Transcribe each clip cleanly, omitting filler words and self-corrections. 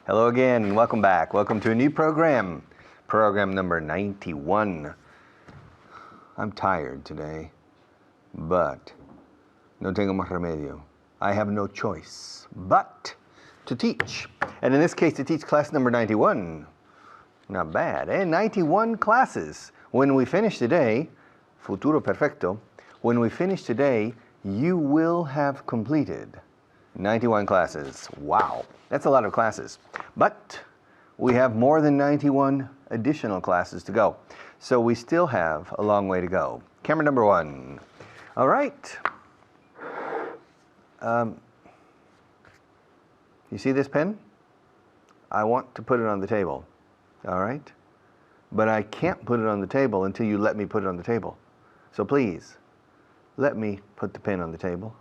Hello again, and welcome back. Welcome to a new program, program number 91. I'm tired today, but no tengo más remedio. I have no choice but to teach. And in this case, to teach class number 91. Not bad, eh? 91 classes. When we finish today, futuro perfecto, when we finish today, you will have completed 91 classes. Wow, that's a lot of classes. But we have more than 91 additional classes to go. So we still have a long way to go. Camera number 1. All right. You see this pen? I want to put it on the table. All right? But I can't put it on the table until you let me put it on the table. So please, let me put the pen on the table.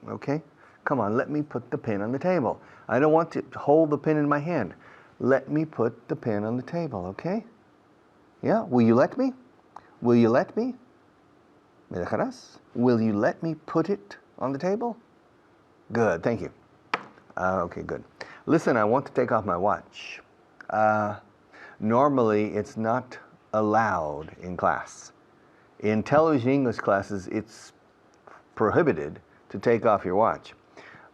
Okay? Come on, let me put the pen on the table. I don't want to hold the pen in my hand. Let me put the pen on the table, okay? Yeah, will you let me? Will you let me? ¿Me dejarás? Will you let me put it on the table? Good, thank you. Okay, good. Listen, I want to take off my watch. Normally, it's not allowed in class. In television English classes, it's prohibited to take off your watch.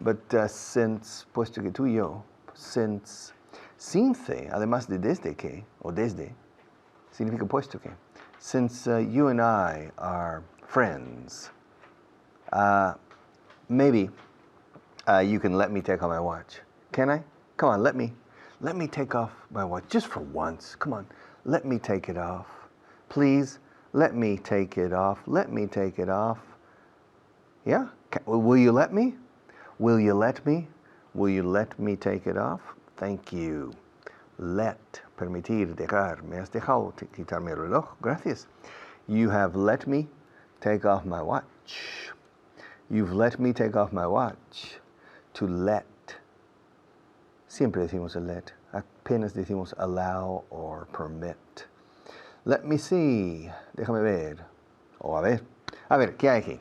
But since, puesto que tú y yo, since, además de desde que, o desde, significa puesto que, since you and I are friends, maybe you can let me take off my watch. Can I? Come on, let me take off my watch, just for once. Come on, let me take it off. Please, let me take it off. Let me take it off. Yeah? Will you let me? Will you let me? Will you let me take it off? Thank you. Let, permitir, dejar. Me has dejado quitarme el reloj. Gracias. You have let me take off my watch. You've let me take off my watch. To let. Siempre decimos el let. Apenas decimos allow or permit. Let me see. Déjame ver. O a ver. A ver, ¿qué hay aquí?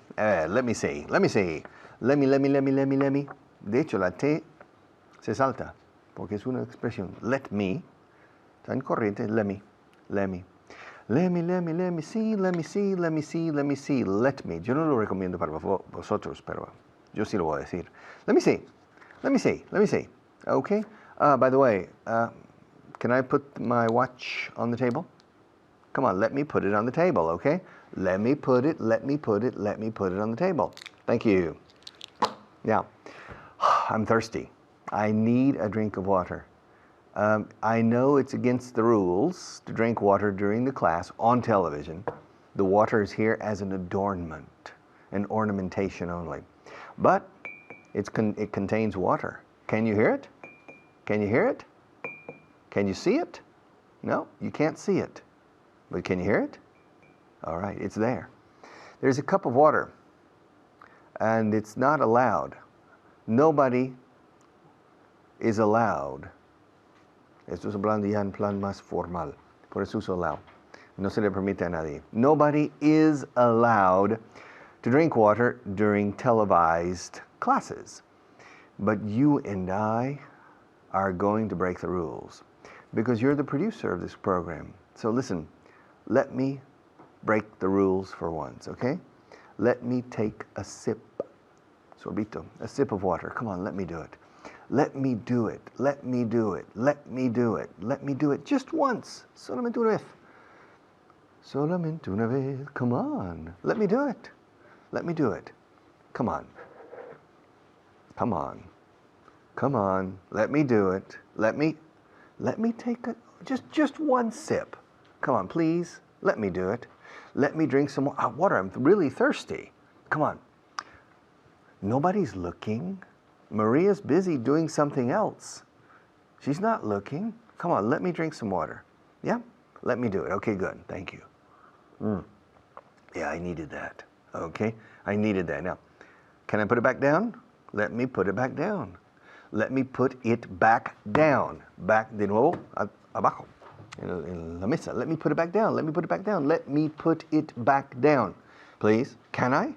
Let me see. Let me see. Let me. De hecho, la T se salta, porque es una expresión. Let me. Está en corriente. Let me. Let me see. Let me. Yo no lo recomiendo para vosotros, pero yo sí lo voy a decir. Let me see. Okay. By the way, can I put my watch on the table? Come on, let me put it on the table, okay? Let me put it on the table. Thank you. Now, I'm thirsty. I need a drink of water. I know it's against the rules to drink water during the class on television. The water is here as an adornment, an ornamentation only. But it contains water. Can you hear it? Can you hear it? Can you see it? No, you can't see it. But can you hear it? All right, it's there. There's a cup of water, and it's not allowed. Nobody is allowed. Esto es hablando ya en plan más formal. Por eso uso allow. No se le permite a nadie. Nobody is allowed to drink water during televised classes. But you and I are going to break the rules because you're the producer of this program. So listen, let me break the rules for once, okay? Let me take a sip, sorbito, a sip of water. Come on, let me do it. Let me do it. Let me do it. Let me do it. Let me do it just once. Solamente una vez. Solamente una vez. Come on. Let me do it. Let me do it. Come on. Come on. Come on. Let me do it. Let me take just one sip. Come on, please. Let me do it. Let me drink some more water. I'm really thirsty. Come on. Nobody's looking. Maria's busy doing something else. She's not looking. Come on, let me drink some water. Yeah? Let me do it. Okay, good. Thank you. Yeah, I needed that. Okay? I needed that. Now, can I put it back down? Let me put it back down. Let me put it back down. Back de nuevo, abajo. En la mesa. Let me put it back down. Let me put it back down. Let me put it back down. Please. Can I?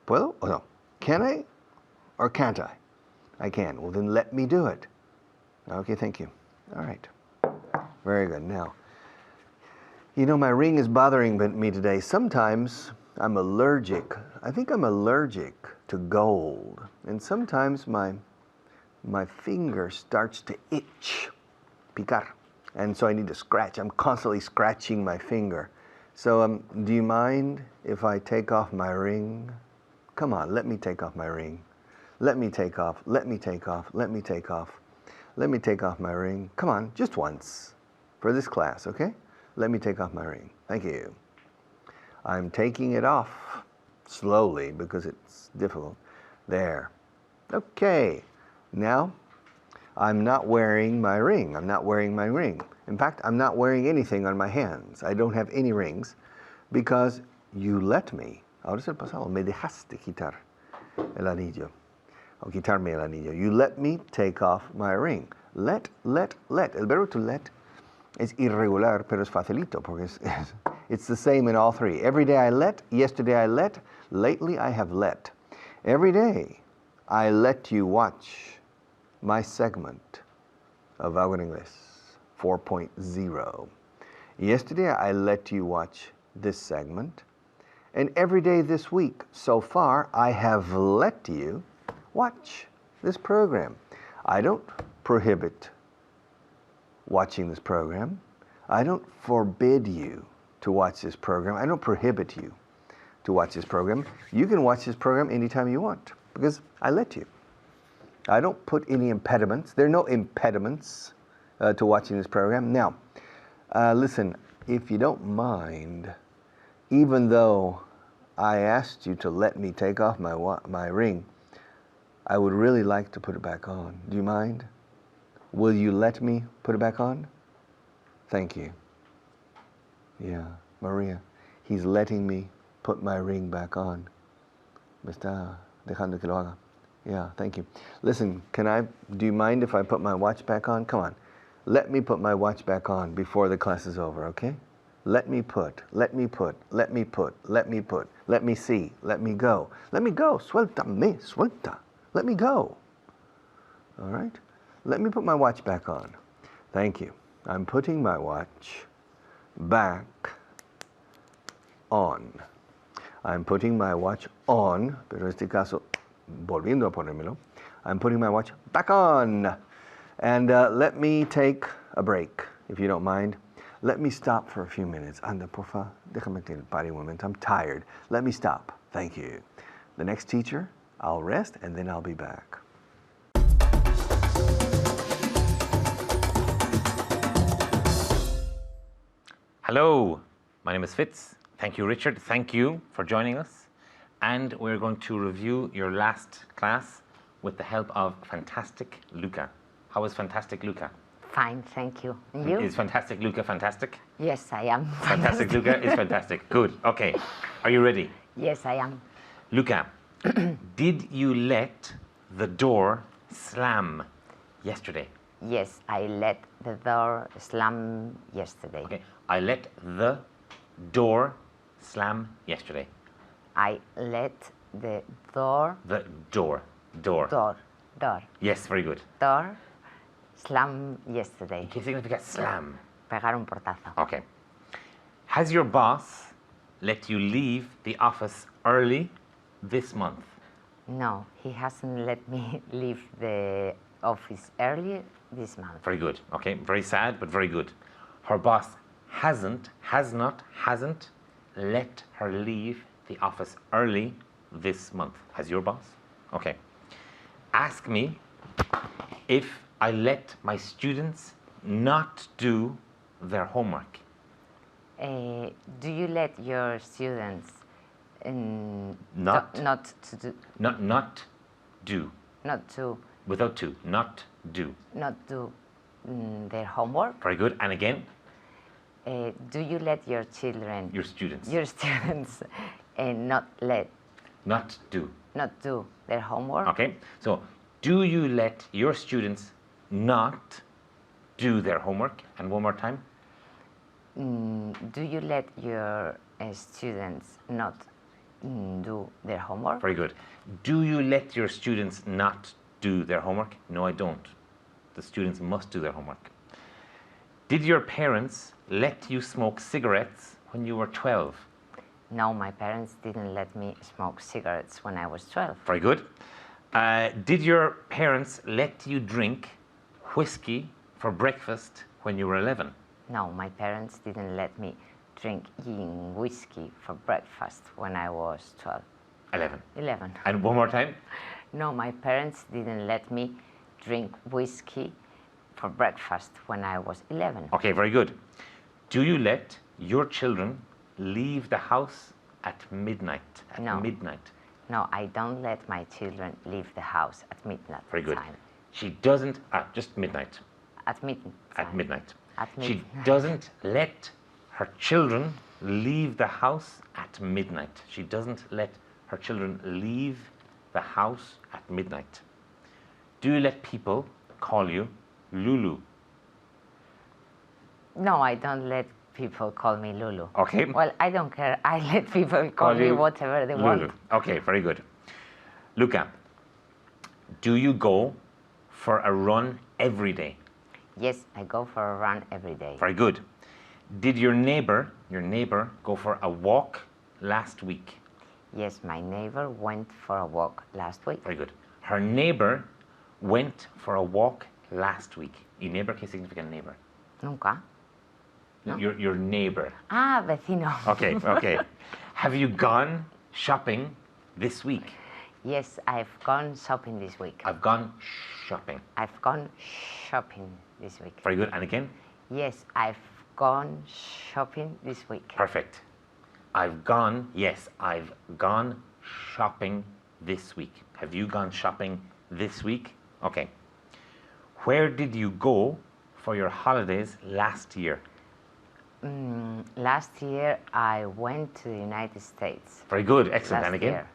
¿Puedo o no? Can I or can't I? I can. Well, then let me do it. Okay, thank you. All right. Very good. Now, you know, my ring is bothering me today. Sometimes I'm allergic. I think I'm allergic to gold. And sometimes my finger starts to itch, picar. And so I need to scratch. I'm constantly scratching my finger. So do you mind if I take off my ring? Come on, let me take off my ring. Let me take off, let me take off, let me take off. Let me take off my ring. Come on, just once for this class, okay? Let me take off my ring. Thank you. I'm taking it off slowly because it's difficult. There. Okay. Now, I'm not wearing my ring. I'm not wearing my ring. In fact, I'm not wearing anything on my hands. I don't have any rings because you let me. Ahora es el pasado. Me dejaste quitar el anillo. O quitarme el anillo. You let me take off my ring. Let. El verbo to let es irregular, pero es facilito porque it's the same in all three. Every day I let, yesterday I let, lately I have let. Every day I let you watch my segment of Vaughan Inglés 4.0. Yesterday I let you watch this segment, and every day this week so far I have let you watch this program. I don't prohibit watching this program. I don't forbid you to watch this program. I don't prohibit you to watch this program. You can watch this program anytime you want because I let you. I don't put any impediments. There are no impediments to watching this program. Now, listen, if you don't mind, even though I asked you to let me take off my ring, I would really like to put it back on. Do you mind? Will you let me put it back on? Thank you. Yeah, Maria, he's letting me put my ring back on. Me está dejando que lo haga. Yeah, thank you. Listen, do you mind if I put my watch back on? Come on. Let me put my watch back on before the class is over, okay? Let me put, let me put, let me put, let me put, let me see, let me go. Let me go, suéltame, suelta. Let me go. All right? Let me put my watch back on. Thank you. I'm putting my watch back on. I'm putting my watch on, pero en este caso, volviendo a ponérmelo, I'm putting my watch back on. And let me take a break, if you don't mind. Let me stop for a few minutes. Anda, porfa, déjame parar un momento. I'm tired. Let me stop. Thank you. The next teacher, I'll rest and then I'll be back. Hello, my name is Fitz. Thank you, Richard. Thank you for joining us. And we're going to review your last class with the help of Fantastic Luca. How is Fantastic Luca? Fine, thank you. And you? Is Fantastic Luca fantastic? Yes, I am. Fantastic Luca is fantastic. Good. Okay. Are you ready? Yes, I am. Luca, did you let the door slam yesterday? Yes, I let the door slam yesterday. Okay. I let the door slam yesterday. I let the door. The door. Door. Door. Door. Yes, very good. Door slam yesterday. ¿Qué significa slam? Pegar un portazo. Okay. Has your boss let you leave the office early this month? No, he hasn't let me leave the office early this month. Very good. Okay. Very sad, but very good. Her boss hasn't let her leave the office early this month. Has your boss? Okay. Ask me if I let my students not do their homework. Do you let your students Not to do not do. not to Without to. Not do. not do their homework? Very good. And again, Do you let your children, your students. your students, not do their homework? Okay. So, do you let your students not do their homework? And one more time. Do you let your students not do their homework? Very good. Do you let your students not do their homework? No, I don't. the students must do their homework. Did your parents let you smoke cigarettes when you were 12? No, my parents didn't let me smoke cigarettes when I was 12. Very good. Did your parents let you drink whiskey for breakfast when you were 11? No, my parents didn't let me drink whiskey for breakfast when I was 12. 11. 11. And one more time? No, my parents didn't let me drink whiskey for breakfast when I was 11. Okay, very good. Do you let your children leave the house at midnight? No. Midnight. No, I don't let my children leave the house at midnight. Very good. Time. She doesn't, just midnight. At midnight. At midnight. At She midnight. doesn't let her children leave the house at midnight. She doesn't let her children leave the house at midnight. Do you let people call you Lulu? No, I don't let people call me Lulu. Okay. Well, I don't care. I let people call me you whatever they Lulu. want. Okay, very good. Luca, do you go for a run every day? Yes, I go for a run every day. Very good. Did your neighbor go for a walk last week? Yes, my neighbor went for a walk last week. Very good. Her neighbor went for a walk last week. ¿Y neighbor qué significa neighbor? Nunca. No. Your neighbor. Ah, vecino. Okay, okay. Have you gone shopping this week? Yes, I've gone shopping this week. I've gone shopping. I've gone shopping this week. Very good. And again? Yes, I've gone shopping this week. Perfect. I've gone shopping this week. Have you gone shopping this week? Okay. Where did you go for your holidays last year? Last year, I went to the United States. Very good. Excellent. Last And again? year.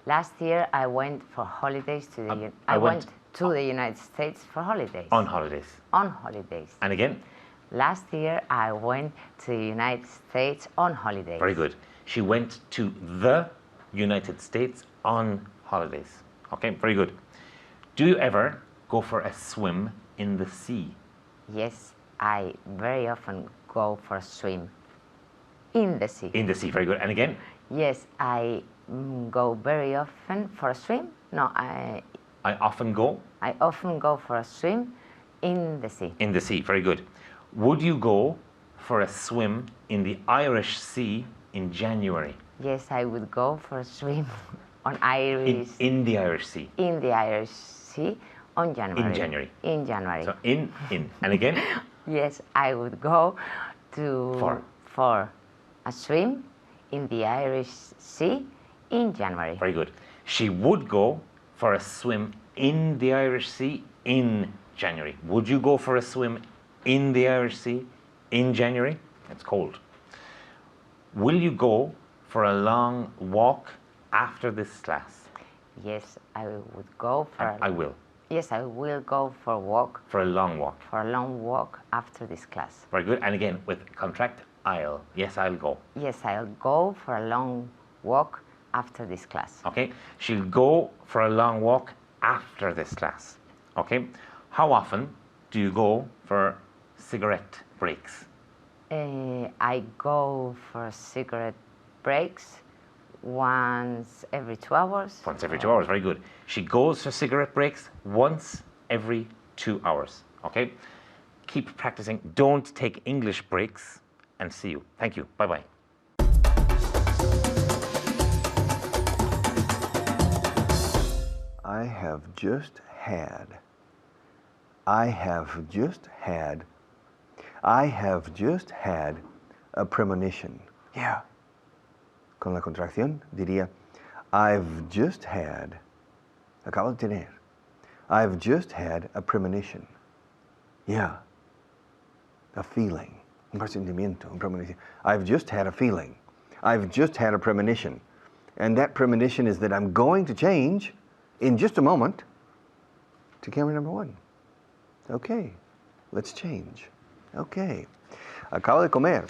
Last year, I went for holidays to the. I went to the United States for holidays. On holidays. On holidays. And again? Last year, I went to the United States on holidays. Very good. She went to the United States on holidays. Okay, very good. Do you ever go for a swim in the sea? Yes, I very often go for a swim in the sea. In the sea, very good. And again? Yes, I go very often for a swim. No, I often go? I often go for a swim in the sea. In the sea, very good. Would you go for a swim in the Irish Sea in January? Yes, I would go for a swim on Irish. In the Irish Sea? In the Irish Sea on January. In January. In January. So in. And again? Yes, I would go to for a swim in the Irish Sea in January. Very good. She would go for a swim in the Irish Sea in January. Would you go for a swim in the Irish Sea in January? It's cold. Will you go for a long walk after this class? Yes, I would go for. I will. Yes, I will go for a walk. For a long walk. For a long walk after this class. Very good. And again, with contract, I'll. Yes, I'll go. Yes, I'll go for a long walk after this class. Okay. She'll go for a long walk after this class. Okay. How often do you go for cigarette breaks? I go for cigarette breaks once every 2 hours. Once every 2 hours, very good. She goes for cigarette breaks once every 2 hours. Okay? Keep practicing. Don't take English breaks, and see you. Thank you. Bye-bye. I have just had a premonition. Yeah. Con la contracción diría I've just had, acabo de tener. I've just had a premonition. Yeah. A feeling. Un presentimiento, un premonition. I've just had a feeling. I've just had a premonition. And that premonition is that I'm going to change in just a moment to camera number 1. Okay. Let's change. Okay. Acabo de comer.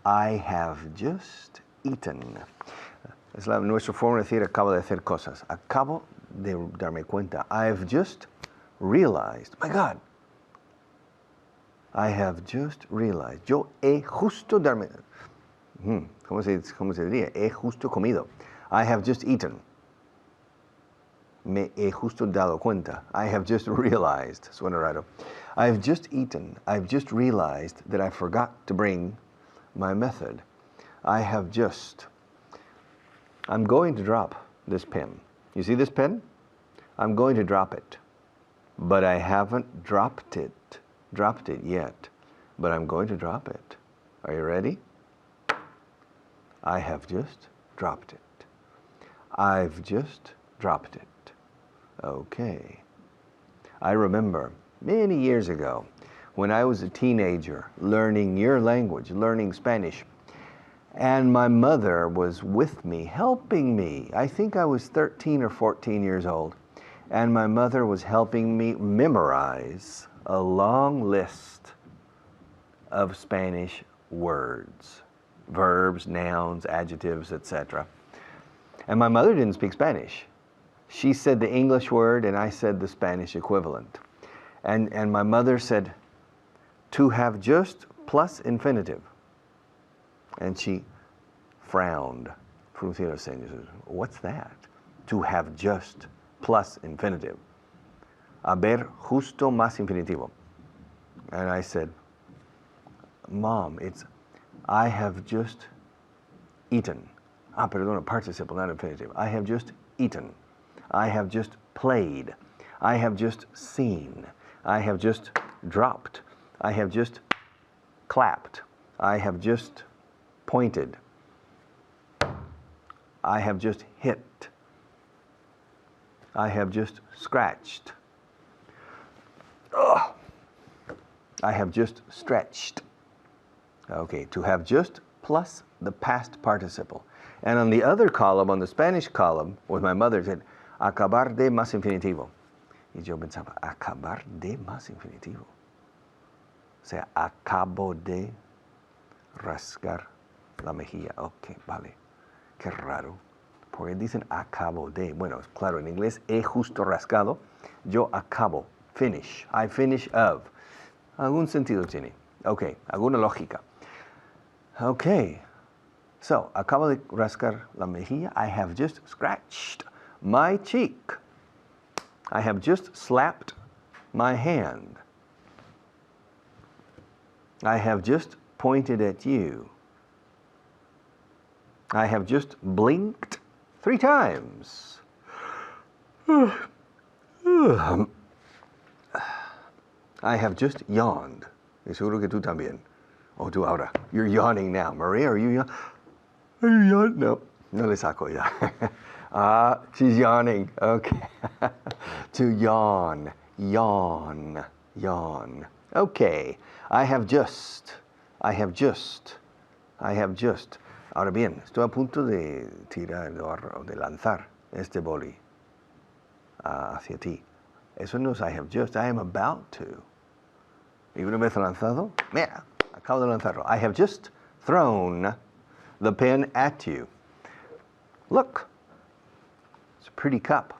I have just eaten. Es nuestra forma de decir acabo de hacer cosas. Acabo de darme cuenta. I've just realized. My God. I have just realized. Yo he justo darme. ¿Cómo se diría? He justo comido. I have just eaten. Me he justo dado cuenta. I have just realized. Suena raro. I have just eaten. I've just realized that I forgot to bring my method. I have just. I'm going to drop this pen. You see this pen? I'm going to drop it. But I haven't dropped it yet. But I'm going to drop it. Are you ready? I have just dropped it. I've just dropped it. Okay. I remember many years ago when I was a teenager learning your language, learning Spanish, and my mother was with me, helping me. I think I was 13 or 14 years old, and my mother was helping me memorize a long list of Spanish words, verbs, nouns, adjectives, etc. And my mother didn't speak Spanish. She said the English word and I said the Spanish equivalent. And my mother said, to have just plus infinitive. And she frowned. Fruncido ceños. What's that? To have just plus infinitive. Haber justo más infinitivo. And I said, Mom, it's I have just eaten. Perdona, participle, not infinitive. I have just eaten. I have just played. I have just seen. I have just dropped. I have just clapped. I have just pointed. I have just hit. I have just scratched. Ugh. I have just stretched. Okay, to have just plus the past participle. And on the other column, on the Spanish column, with my mother said, acabar de más infinitivo. Y yo pensaba, acabar de más infinitivo. O sea, acabo de rascar la mejilla. Ok, vale. Qué raro. Porque dicen acabo de. Bueno, claro, en inglés he justo rascado. Yo acabo. Finish. I finish of. Algún sentido tiene. Ok, alguna lógica. Ok. So, acabo de rascar la mejilla. I have just scratched my cheek. I have just slapped my hand. I have just pointed at you. I have just blinked 3 times. I have just yawned. Y seguro que tú también. Oh, tú ahora. You're yawning now. Maria, are you yawning? Are you yawning? No. No le saco ya. She's yawning. Okay. To yawn. Yawn. Yawn. Okay. I have just. Ahora bien, estoy a punto de tirar o de lanzar este boli hacia ti. Eso no es I have just. I am about to. Y una vez lanzado, mira, acabo de lanzarlo. I have just thrown the pen at you. Look, it's a pretty cup.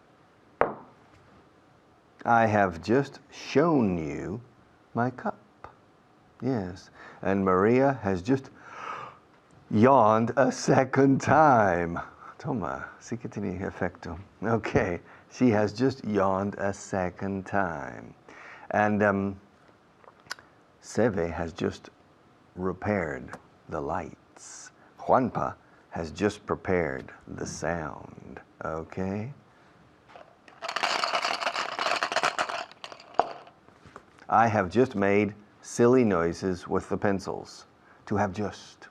I have just shown you my cup. Yes, and Maria has just yawned a second time. Toma, sí que tiene efecto. Okay, she has just yawned a second time. And Seve has just repaired the lights. Juanpa has just prepared the sound. Okay? I have just made silly noises with the pencils. To have just.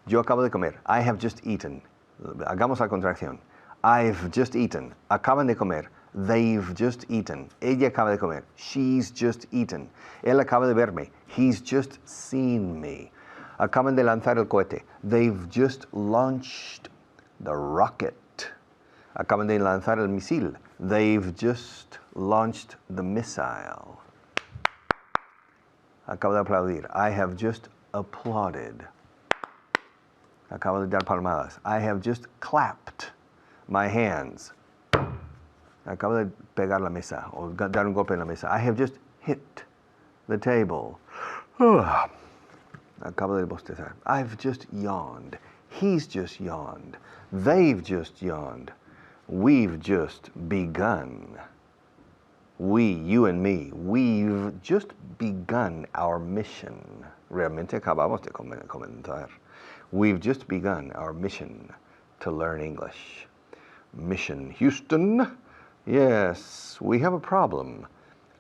Yo acabo de comer. I have just eaten. Hagamos la contracción. I've just eaten. Acaban de comer. They've just eaten. Ella acaba de comer. She's just eaten. Él acaba de verme. He's just seen me. Acaban de lanzar el cohete. They've just launched the rocket. Acaban de lanzar el misil. They've just launched the missile. Acabo de aplaudir. I have just applauded. Acabo de dar palmadas. I have just clapped my hands. Acabo de pegar la mesa o dar un golpe en la mesa. I have just hit the table. Acabo de bostezar. I've just yawned. He's just yawned. They've just yawned. We've just begun. We, you and me, we've just begun our mission. Realmente acabamos de comenzar. We've just begun our mission to learn English. Mission Houston. Yes, we have a problem.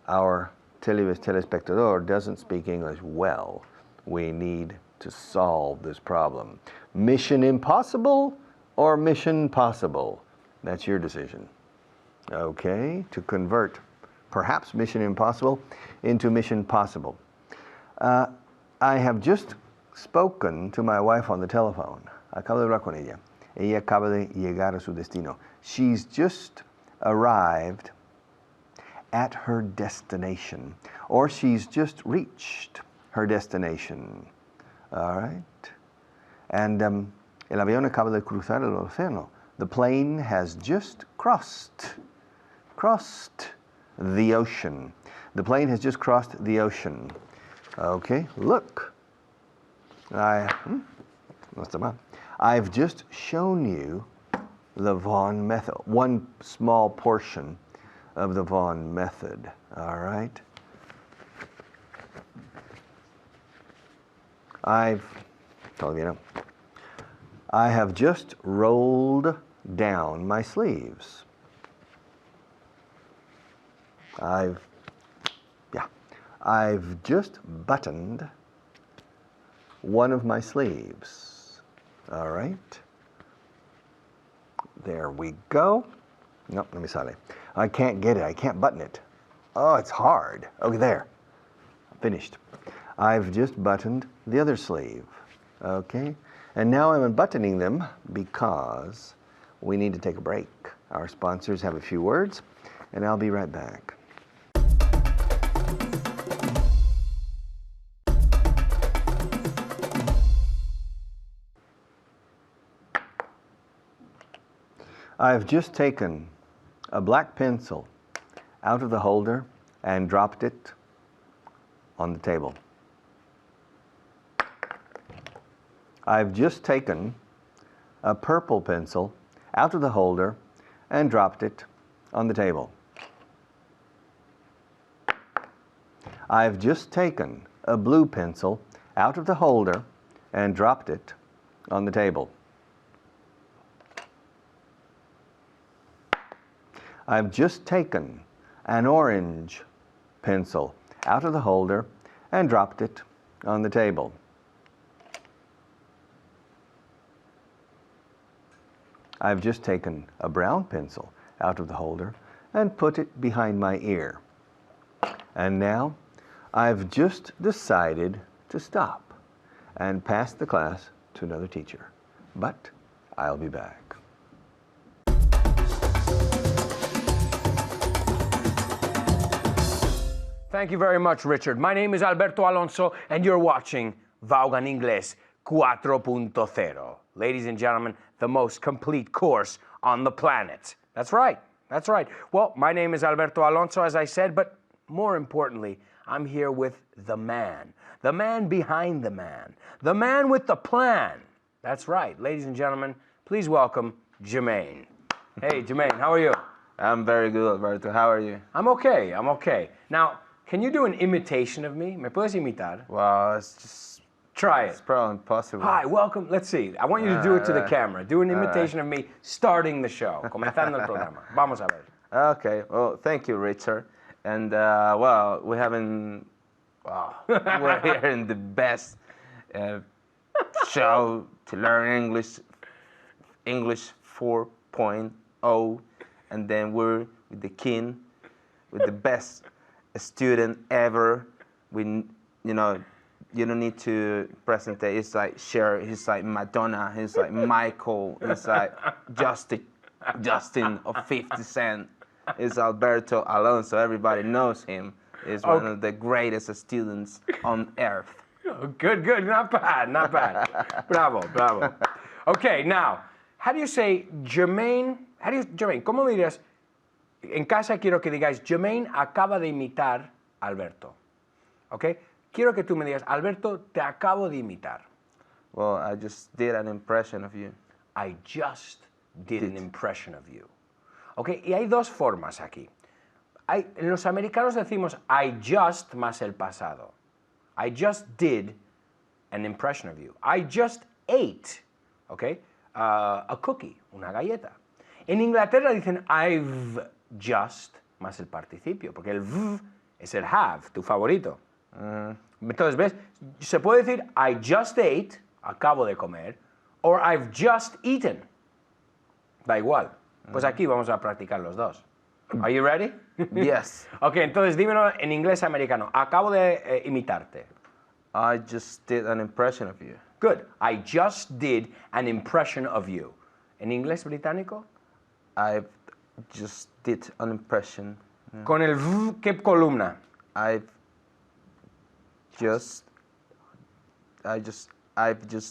Our telespectador doesn't speak English well. We need to solve this problem. Mission impossible or mission possible? That's your decision. Okay, to convert perhaps mission impossible into mission possible. I have just spoken to my wife on the telephone. Acabo de hablar con ella. Ella acaba de llegar a su destino. She's just arrived at her destination, or she's just reached her destination. All right? And el avión acaba de cruzar el océano. The plane has just crossed the ocean. The plane has just crossed the ocean. Okay, look. No está mal. I've just shown you the Vaughan method, one small portion of the Vaughan method. All right. I have just rolled down my sleeves. I've just buttoned one of my sleeves. All right. There we go. Nope, let me sale. I can't get it. I can't button it. Oh, it's hard. Okay, there. Finished. I've just buttoned the other sleeve. Okay. And now I'm unbuttoning them because we need to take a break. Our sponsors have a few words, and I'll be right back. I've just taken a black pencil out of the holder and dropped it on the table. I've just taken a purple pencil out of the holder and dropped it on the table. I've just taken a blue pencil out of the holder and dropped it on the table. I've just taken an orange pencil out of the holder and dropped it on the table. I've just taken a brown pencil out of the holder and put it behind my ear. And now I've just decided to stop and pass the class to another teacher. But I'll be back. Thank you very much, Richard. My name is Alberto Alonso, and you're watching Vaughan Inglés 4.0. Ladies and gentlemen, the most complete course on the planet. That's right. That's right. Well, my name is Alberto Alonso, as I said, but more importantly, I'm here with the man behind the man with the plan. That's right. Ladies and gentlemen, please welcome Jermaine. Hey, Jermaine, how are you? I'm very good, Alberto. How are you? I'm okay. Now, can you do an imitation of me? ¿Me puedes imitar? Well, it's just... Try it. It's probably impossible. Hi, welcome. Let's see. I want you to do it to the camera. Do an imitation of me starting the show. Comenzando el programa. Vamos a ver. Okay. Well, thank you, Richard. And, well, we're here in the best show to learn English 4.0. And then we're with the king, with the best student ever. You don't need to present it. It's like Cher, he's like Madonna, he's like Michael, he's like Justin of 50 Cent. It's Alberto Alonso. Everybody knows him. He's one of the greatest students on earth. Oh, good. Not bad. Bravo. Okay, now, how do you say Jermaine? Jermaine, ¿cómo dirías? En casa quiero que digáis, Jermaine acaba de imitar a Alberto. ¿Ok? Quiero que tú me digas, Alberto, te acabo de imitar. Well, I just did an impression of you. I just did an impression of you. ¿Ok? Y hay dos formas aquí. Los americanos decimos I just más el pasado. I just did an impression of you. I just ate, ¿ok? A cookie, una galleta. En Inglaterra dicen I've just más el participio, porque el v es el have, tu favorito. Entonces, ¿ves? Se puede decir I just ate, acabo de comer, or I've just eaten. Da igual. Pues aquí vamos a practicar los dos. Are you ready? Yes. Ok, entonces dímelo en inglés americano. Acabo de imitarte. I just did an impression of you. Good. I just did an impression of you. ¿En inglés británico? I just did an impression. Con el v, ¿qué columna? I've just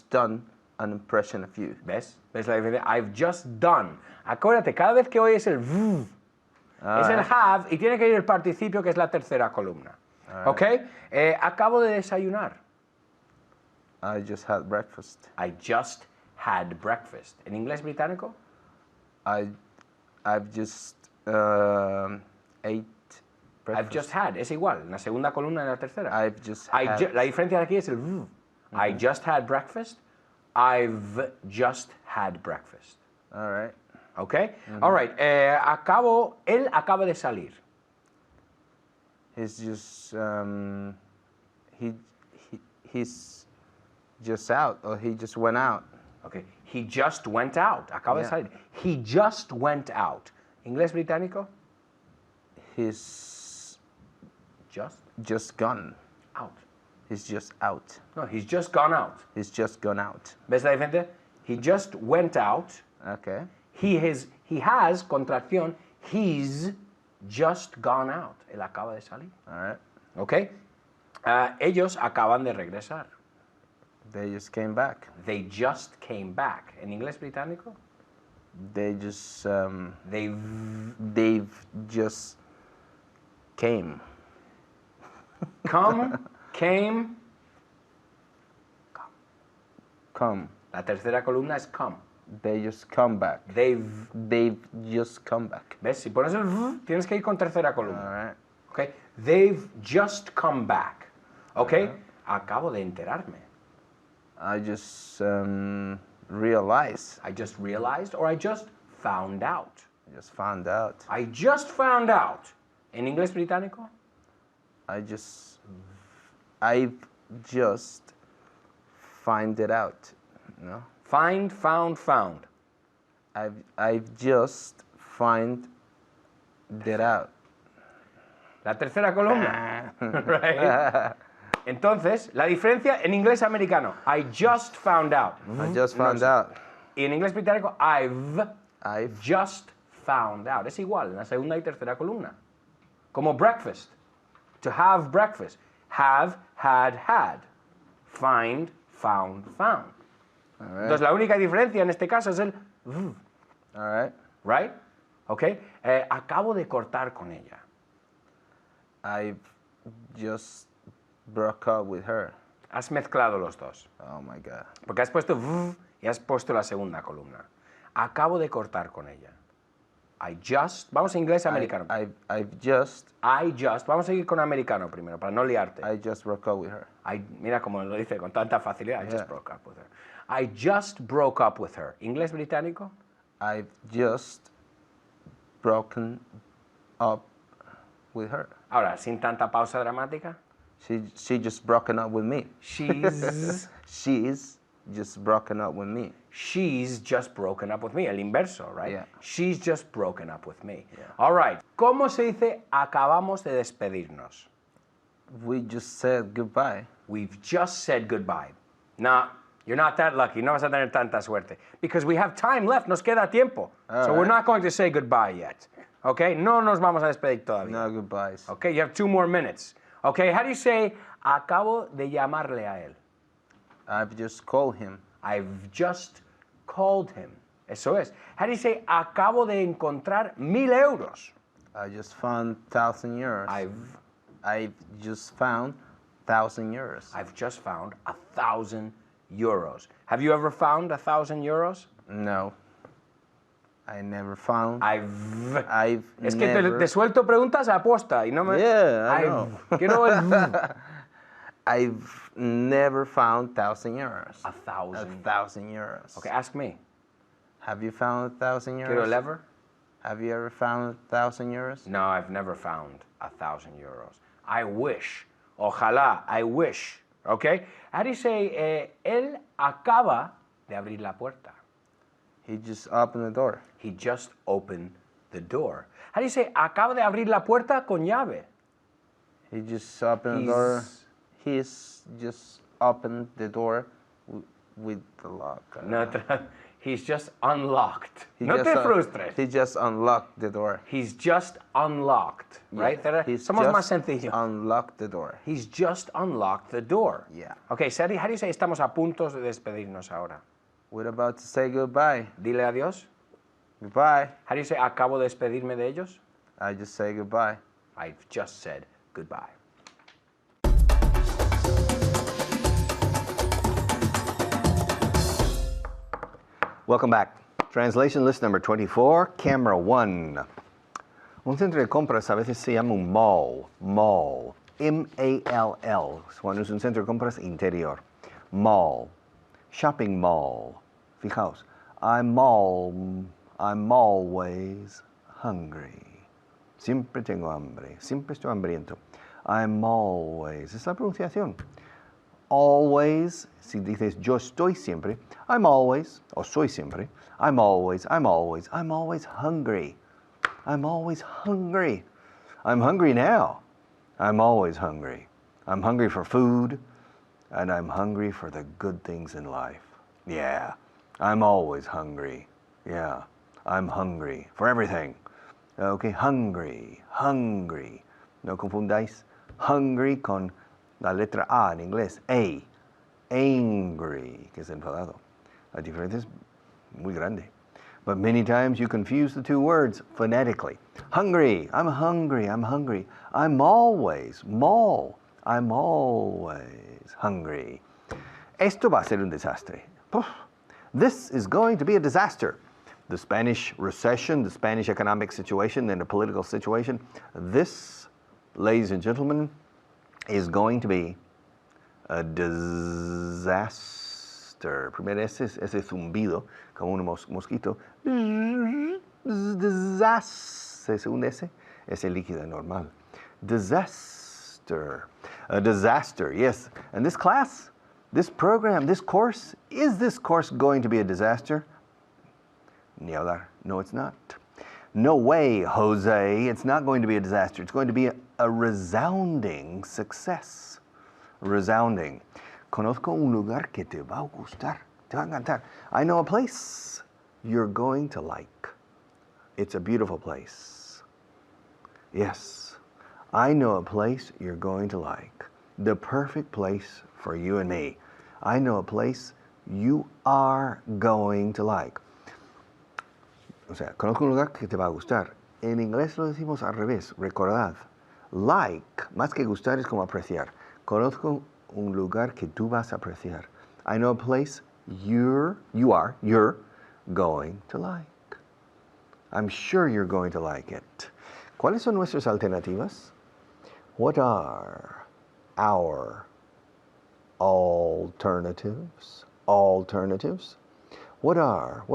done an impression of you. ¿Ves? ¿Ves la diferencia? I've just done. Acuérdate, cada vez que oyes el v, es el have y tiene que ir el participio, que es la tercera columna. ¿Ok? Acabo de desayunar. I just had breakfast. I just had breakfast. ¿En inglés británico? I've just ate breakfast. I've just had. Es igual, en la segunda columna y en la tercera. I've just had. La diferencia de aquí es el v. I just had breakfast. I've just had breakfast. All right. ¿Ok? All right. Él acaba de salir. He's just he's just out, or he just went out. Okay. He just went out. Acaba de salir. He just went out. ¿Inglés británico? He's Just gone. out. He's just out. No, he's just gone out. He's just gone out. ¿Ves la diferencia? He just went out. Okay. He has, contracción, he's just gone out. Él acaba de salir. All right. ¿Ok? Ellos acaban de regresar. They just came back. They just came back. ¿En inglés británico? They just They've just came. come, came. Come. La tercera columna es come. They just come back. They've just come back. ¿Ves? Si pones el v, tienes que ir con tercera columna. All right. ¿Ok? They've just come back. ¿Ok? Acabo de enterarme. I just realized. I just realized or I just found out. Just found out. I just found out. ¿En inglés británico? I've just find it out. No. Find, found. I've just find that out. La tercera columna. Right. Entonces, la diferencia en inglés americano, I just found out. I just found out. Y en inglés británico, I've I've just found out. Es igual, en la segunda y tercera columna. Como breakfast. To have breakfast. Have, had. Find, found. All right. Entonces, la única diferencia en este caso es el v. All right. Right? ¿Ok? Acabo de cortar con ella. I've just broke up with her. Has mezclado los dos. Oh my God. Porque has puesto v y has puesto la segunda columna. Acabo de cortar con ella. I just. Vamos a inglés americano. I just Vamos a seguir con americano primero, para no liarte. I just broke up with her. Mira cómo lo dice con tanta facilidad. I just broke up with her. I just broke up with her. ¿Inglés británico? I've just broken up with her. Ahora, sin tanta pausa dramática. She just broken up with me. She's just broken up with me. She's just broken up with me. El inverso, right? Yeah. She's just broken up with me. Yeah. All right. ¿Cómo se dice acabamos de despedirnos? We just said goodbye. We've just said goodbye. No, you're not that lucky. No vas a tener tanta suerte. Because we have time left. Nos queda tiempo. So we're not going to say goodbye yet. Okay? No nos vamos a despedir todavía. No goodbyes. Okay, you have 2 more minutes. Okay, how do you say acabo de llamarle a él? I've just called him. I've just called him. Eso es. How do you say acabo de encontrar 1,000 euros? I just found 1,000 euros. I've just found 1,000 euros. I've just found 1,000 euros. Have you ever found 1,000 euros? No. I never found. I've Es que never. te suelto preguntas a posta y no me. Yeah, I know. Quiero el. I've never found 1,000 euros. 1,000. 1,000 euros. Okay, ask me. Have you found 1,000 euros? Quiero el ever? Have you ever found 1,000 euros? No, I've never found 1,000 euros. I wish. Ojalá. I wish. Okay? How do you say, él acaba de abrir la puerta? He just opened the door. He just opened the door. How do you say, acaba de abrir la puerta con llave? He just opened the door. He's just opened the door with the lock. No, he's just unlocked. He No just, te frustres. He just unlocked the door. He's just unlocked, right? He's Somos just más sencillos. unlocked the door. He's just unlocked the door. Yeah. Okay, Sari, how do you say estamos a punto de despedirnos ahora? We're about to say goodbye. Dile adiós. Goodbye. How do you say acabo de despedirme de ellos? I just say goodbye. I've just said goodbye. Welcome back. Translation list number 24, camera 1. Un centro de compras a veces se llama un mall. Mall. M-A-L-L. Cuando es un centro de compras interior. Mall. Shopping mall. Fijaos. I'm always hungry. Siempre tengo hambre. Siempre estoy hambriento. I'm always. Es la pronunciación. Always, si dices yo estoy siempre, I'm always, o soy siempre, I'm always hungry. I'm always hungry. I'm hungry now. I'm always hungry. I'm hungry for food, and I'm hungry for the good things in life. Yeah, I'm always hungry. Yeah, I'm hungry for everything. Okay, hungry. No confundáis hungry con la letra A en inglés, A. Angry, que es enfadado. La diferencia es muy grande. But many times you confuse the two words phonetically. Hungry, I'm hungry. I'm always hungry. Esto va a ser un desastre. This is going to be a disaster. The Spanish recession, the Spanish economic situation, and the political situation, this, ladies and gentlemen, is going to be a disaster. Primero ese zumbido, como un mosquito. Disaster. Segundo ese líquido normal. Disaster. A disaster, yes. And this class, this program, this course, is this course going to be a disaster? Ni hablar. No, it's not. No way, Jose. It's not going to be a disaster. It's going to be a resounding success. Resounding. Conozco un lugar que te va a gustar. Te va a encantar. I know a place you're going to like. It's a beautiful place. Yes. I know a place you're going to like. The perfect place for you and me. I know a place you are going to like. O sea, conozco un lugar que te va a gustar. En inglés lo decimos al revés, recordad. Like, más que gustar, es como apreciar. Conozco un lugar que tú vas a apreciar. I know a place you're going to like. I'm sure you're going to like it. ¿Cuáles son nuestras alternativas? What are our alternatives? Alternatives? What are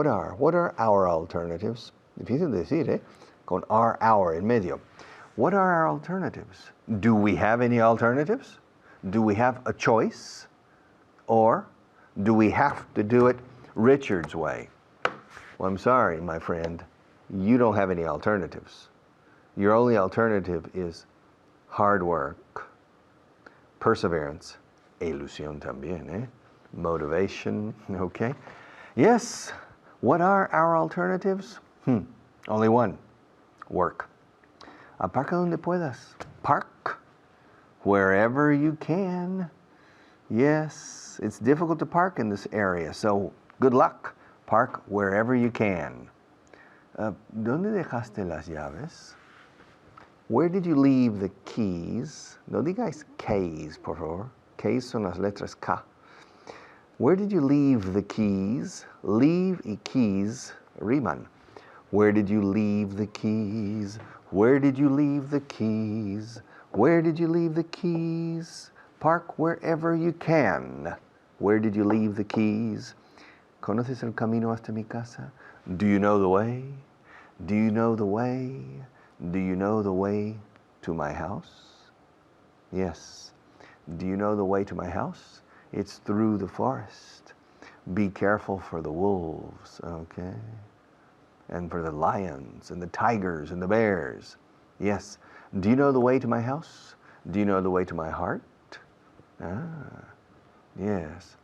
our alternatives? Difícil de decir, con our en medio. What are our alternatives? Do we have any alternatives? Do we have a choice? Or do we have to do it Richard's way? Well, I'm sorry, my friend. You don't have any alternatives. Your only alternative is hard work, perseverance, ilusión también, motivation, okay? Yes, what are our alternatives? Only one, work. Aparca donde puedas. Park wherever you can. Yes, it's difficult to park in this area, so good luck. Park wherever you can. ¿Dónde dejaste las llaves? Where did you leave the keys? No digáis keys, por favor. Keys son las letras K. Where did you leave the keys? Leave y keys riman. Where did you leave the keys? Where did you leave the keys? Where did you leave the keys? Park wherever you can. Where did you leave the keys? ¿Conoces el camino hasta mi casa? Do you know the way? Do you know the way? Do you know the way to my house? Yes. Do you know the way to my house? It's through the forest. Be careful for the wolves, okay? And for the lions and the tigers and the bears. Yes. Do you know the way to my house? Do you know the way to my heart? Ah, yes.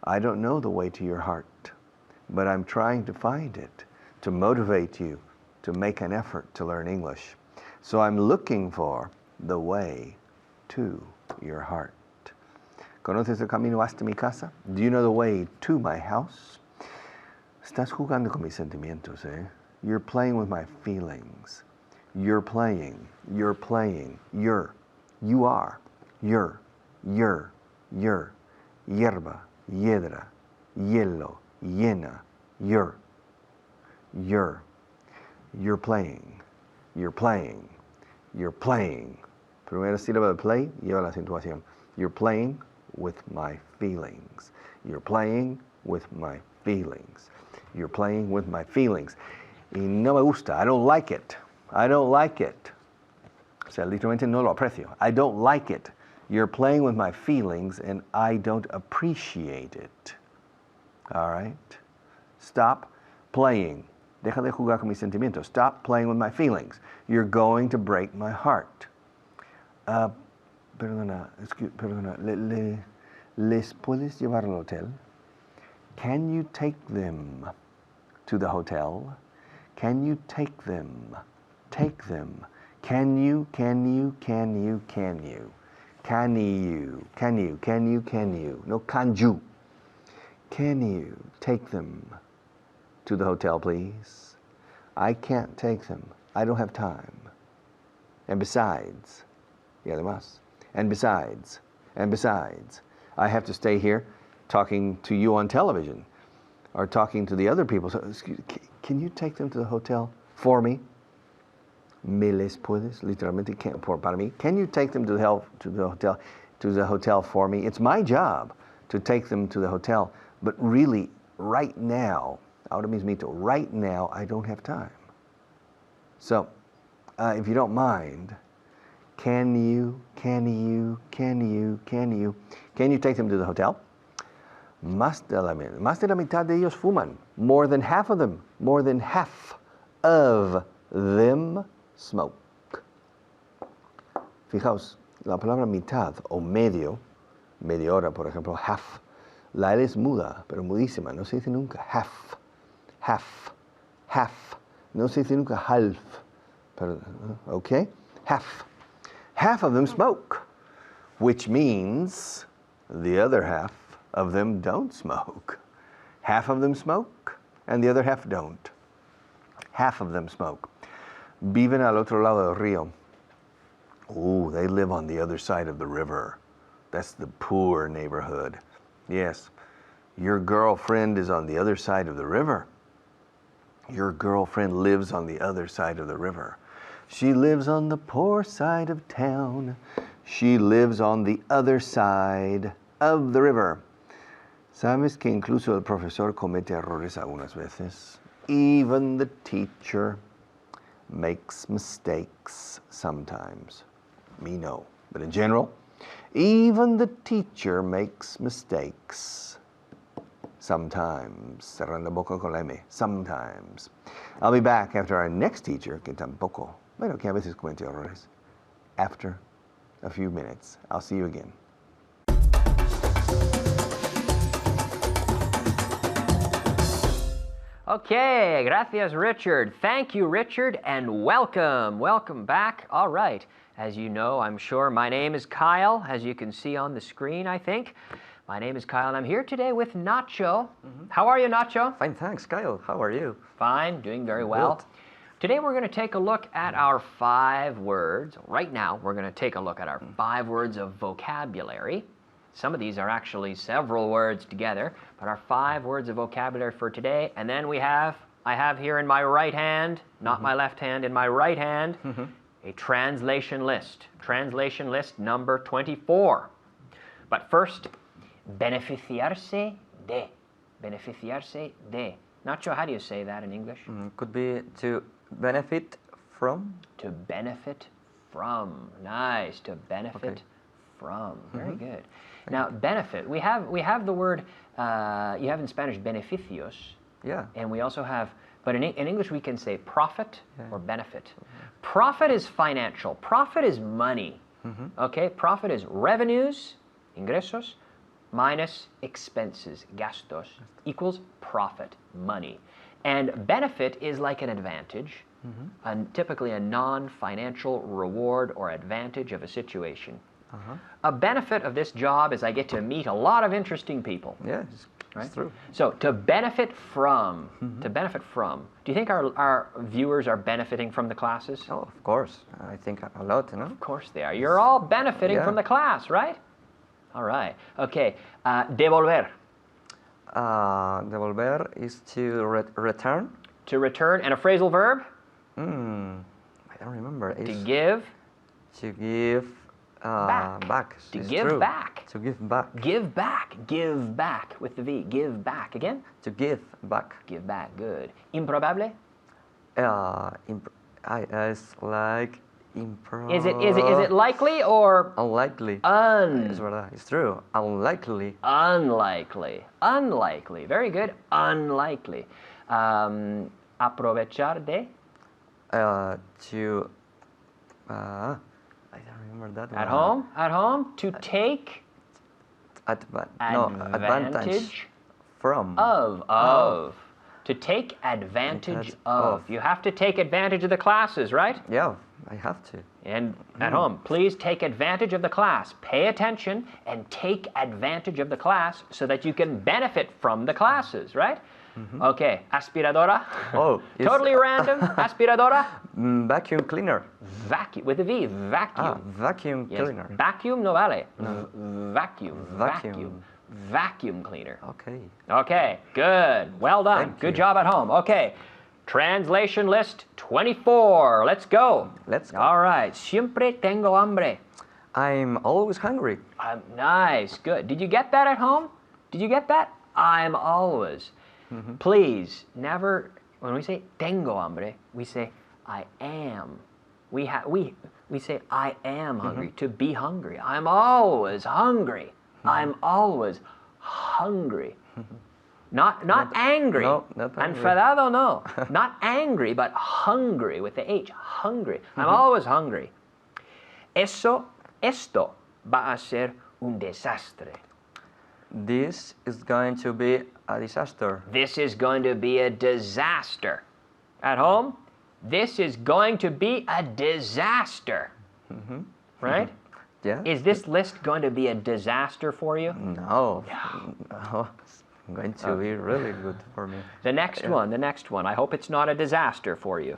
I don't know the way to your heart, but I'm trying to find it, to motivate you to make an effort to learn English. So I'm looking for the way to your heart. ¿Conoces el camino hasta mi casa? Do you know the way to my house? Estás jugando con mis sentimientos, eh? You're playing with my feelings. You're playing, you are, you're, hierba, hiedra, hielo, llena, you're playing, Primera sílaba de play lleva la acentuación. You're playing with my feelings. You're playing with my feelings. You're playing with my feelings. Y no me gusta. I don't like it. I don't like it. O sea, literalmente no lo aprecio. I don't like it. You're playing with my feelings and I don't appreciate it. All right? Stop playing. Deja de jugar con mis sentimientos. Stop playing with my feelings. You're going to break my heart. Perdona, ¿les puedes llevar al hotel? Can you take them to the hotel? Can you take them? Take them. Can you? No, can you? Can you take them to the hotel, please? I can't take them. I don't have time. And besides, y además, and besides, I have to stay here talking to you on television or talking to the other people. So, can you take them to the hotel for me? ¿Me les puedes? Literalmente, para mí. Can you take them to the hotel for me? It's my job to take them to the hotel, but really, right now, ahora mismito, right now, I don't have time. So, if you don't mind, can you take them to the hotel? Más de la mitad de ellos fuman. More than half of them smoke. Fijaos, la palabra mitad o medio, media hora, por ejemplo, half. La L es muda, pero mudísima, no se dice nunca half. No se dice nunca half. Okay? Half. Half of them smoke, which means the other half of them don't smoke. Half of them smoke, and the other half don't. Half of them smoke. Viven al otro lado del río. Ooh, they live on the other side of the river. That's the poor neighborhood. Yes, your girlfriend is on the other side of the river. Your girlfriend lives on the other side of the river. She lives on the poor side of town. She lives on the other side of the river. ¿Sabes que incluso el profesor comete errores algunas veces? Even the teacher makes mistakes sometimes. Me no. But in general, even the teacher makes mistakes sometimes. Cerrando boca con la M. Sometimes. I'll be back after our next teacher, que tampoco, bueno, que a veces comete errores. After a few minutes. I'll see you again. Okay, gracias, Richard. Thank you, Richard, and welcome. Welcome back. All right. As you know, I'm sure, my name is Kyle, as you can see on the screen, I think. My name is Kyle, and I'm here today with Nacho. How are you, Nacho? Fine, thanks, Kyle. How are you? Fine, doing very well. Good. Today we're going to take a look at our 5 words. Right now we're going to take a look at our 5 words of vocabulary. Some of these are actually several words together, but our 5 words of vocabulary for today. And then I have here in my right hand, not my left hand, in my right hand, a translation list. Translation list number 24. But first, beneficiarse de. Beneficiarse de. Not sure, how do you say that in English? Could be to benefit from. To benefit from. Nice. To benefit from. Very good. Now, benefit. We have the word, you have in Spanish beneficios. Yeah. And we also have, but in English we can say profit or benefit. Profit is financial. Profit is money. Okay? Profit is revenues, ingresos, minus expenses, gastos, equals profit, money. And benefit is like an advantage, typically a non-financial reward or advantage of a situation. A benefit of this job is I get to meet a lot of interesting people. Yeah, Right? it's true. So to benefit from, to benefit from. Do you think our viewers are benefiting from the classes? Oh, of course. I think a lot, you know? Of course they are. You're all benefiting from the class, right? All right. Okay. Devolver. Devolver is to return. To return. And a phrasal verb? I don't remember. To It's give. to give back. To It's give true. back. To give back. Give back. Give back with the V. Give back. Again? To give back. Give back. Good. Improbable? It's like Is it likely or unlikely? Es verdad. It's true. Unlikely. unlikely? Unlikely. Very good. Unlikely. Aprovechar de? To I don't remember that one. At home? At home? To take advantage from. of. To take advantage of. You have to take advantage of the classes, right? Yeah, I have to. And at home, please take advantage of the class. Pay attention and take advantage of the class so that you can benefit from the classes, right? Okay, aspiradora. Oh, it's Totally random. Aspiradora. vacuum cleaner. Vacuum, with a V, vacuum. Vacuum Yes, cleaner. vacuum no vale. Vacuum. Vacuum. Vacuum cleaner. Okay. Okay, good. Well done. Thank Good you. job at home. Okay. Translation list 24. Let's go. Let's go. All right. Siempre tengo hambre. I'm always hungry. Nice. Good. Did you get that at home? Did you get that? I'm always. Please, never, when we say tengo hambre, we say I am. We say I am hungry, to be hungry. I'm always hungry. I'm always hungry. Not angry. No, not angry. Enfadado, no. Not angry, but hungry with the H. Hungry. I'm always hungry. Esto va a ser un desastre. This is going to be a disaster. This is going to be a disaster. At home, this is going to be a disaster. Right? Yeah. Is this list going to be a disaster for you? No. No. It's going to be really good for me. The next one. I hope it's not a disaster for you.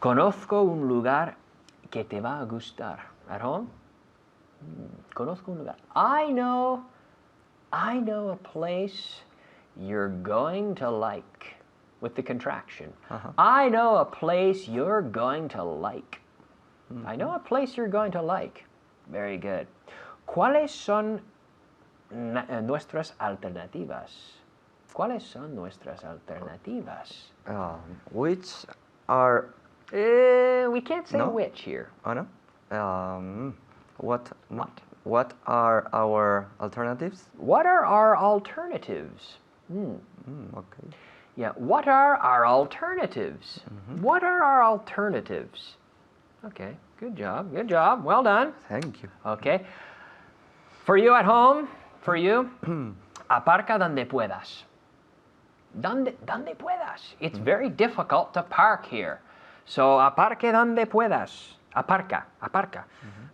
Conozco un lugar que te va a gustar. At home? Conozco un lugar. I know a place you're going to like, with the contraction. I know a place you're going to like. I know a place you're going to like. Very good. ¿Cuáles son nuestras alternativas? ¿Cuáles son nuestras alternativas? Which are... We can't say No? which here. Oh, no? What are our alternatives? What are our alternatives? Okay. Yeah, what are our alternatives? What are our alternatives? Okay, good job, good job. Well done. Thank you. Okay. For you at home, for you, aparca donde puedas. Donde puedas. It's very difficult to park here. So, aparque donde puedas. Aparca.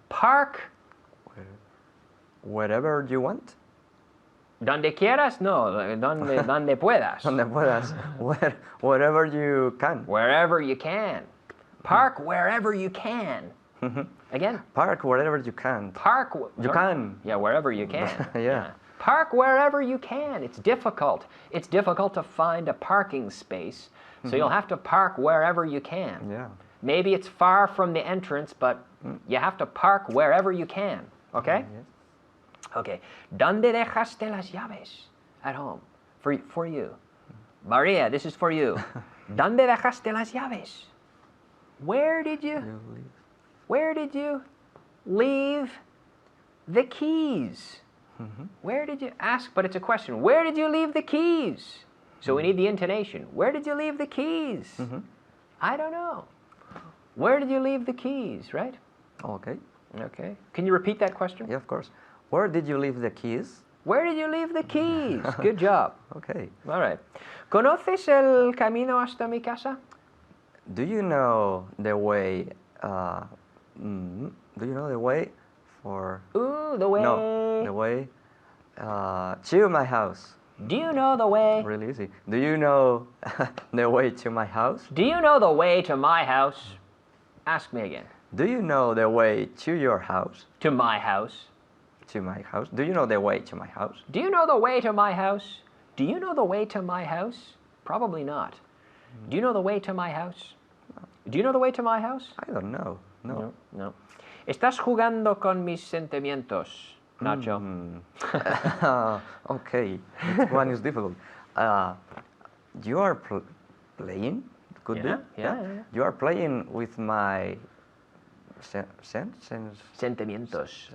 Park Wherever you want. Donde quieras? No, donde puedas. Donde puedas. Wherever you can. Wherever you can. Park wherever you can. Again. Park wherever you can. Park. You can. Yeah, wherever you can. Yeah. Park wherever you can. It's difficult. It's difficult to find a parking space, so you'll have to park wherever you can. Yeah. Maybe it's far from the entrance, but you have to park wherever you can. Okay? Yes. Okay. ¿Dónde dejaste las llaves? At home. For you. Maria, this is for you. ¿Dónde dejaste las llaves? Where did you leave the keys? Where did you ask? But it's a question. Where did you leave the keys? So we need the intonation. Where did you leave the keys? I don't know. Where did you leave the keys, right? Okay. Okay. Can you repeat that question? Yeah, of course. Where did you leave the keys? Where did you leave the keys? Good job. Okay. All right. ¿Conoces el camino hasta mi casa? Do you know the way? Do you know the way for? Ooh, the way. No, the way to my house. Do you know the way? Really easy. Do you know the way to my house? Do you know the way to my house? Ask me again. Do you know the way to your house? To my house. To my house. Do you know the way to my house? Do you know the way to my house? Do you know the way to my house? Probably not. Do you know the way to my house? Do you know the way to my house? I don't know. No. No. ¿Estás jugando con mis sentimientos, Nacho? Okay. This one is difficult. You are playing? Could Yeah, be? yeah. You are playing with my Sentimientos.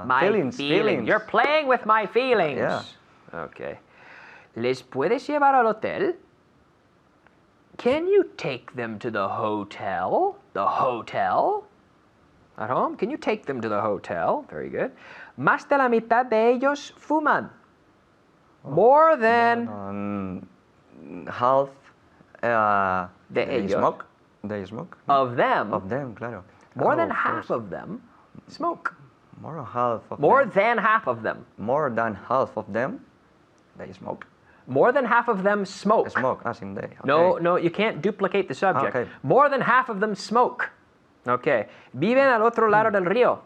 my feelings. You're playing with my feelings. Yeah. Okay. ¿Les puedes llevar al hotel? Can you take them to the hotel? The hotel? At home? Can you take them to the hotel? Very good. Más de la mitad de ellos fuman. More than Half de they ellos. smoke. They smoke. Of them. Of them, claro. More Oh, than of half course. of them smoke. More than half of More them. than half of them. More than half of them. They smoke. More than half of them smoke. Smoke, as in they. Okay. No, you can't duplicate the subject. Okay. More than half of them smoke. Okay. Viven al otro lado del río.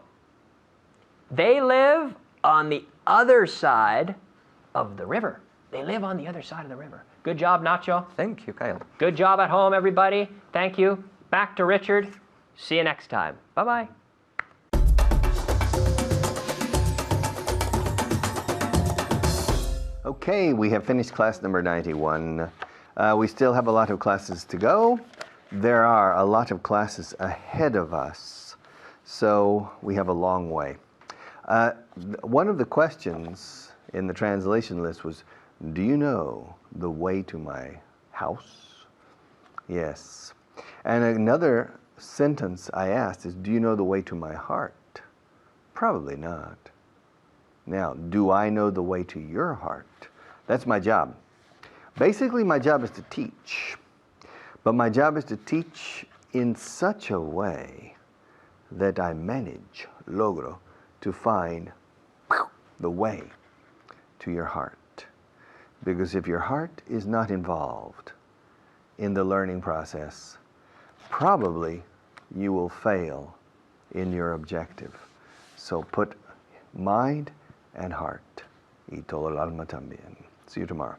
They live on the other side of the river. They live on the other side of the river. Good job, Nacho. Thank you, Kyle. Good job at home, everybody. Thank you. Back to Richard. See you next time. Bye-bye. Okay, we have finished class number 91. We still have a lot of classes to go. There are a lot of classes ahead of us, so we have a long way. One of the questions in the translation list was, do you know the way to my house? Yes. And another sentence I asked is, do you know the way to my heart? Probably not. Now, do I know the way to your heart? That's my job. Basically, my job is to teach. But my job is to teach in such a way that I manage, logro, to find the way to your heart. Because if your heart is not involved in the learning process, probably you will fail in your objective. So put mind and heart. Y todo el alma también. See you tomorrow.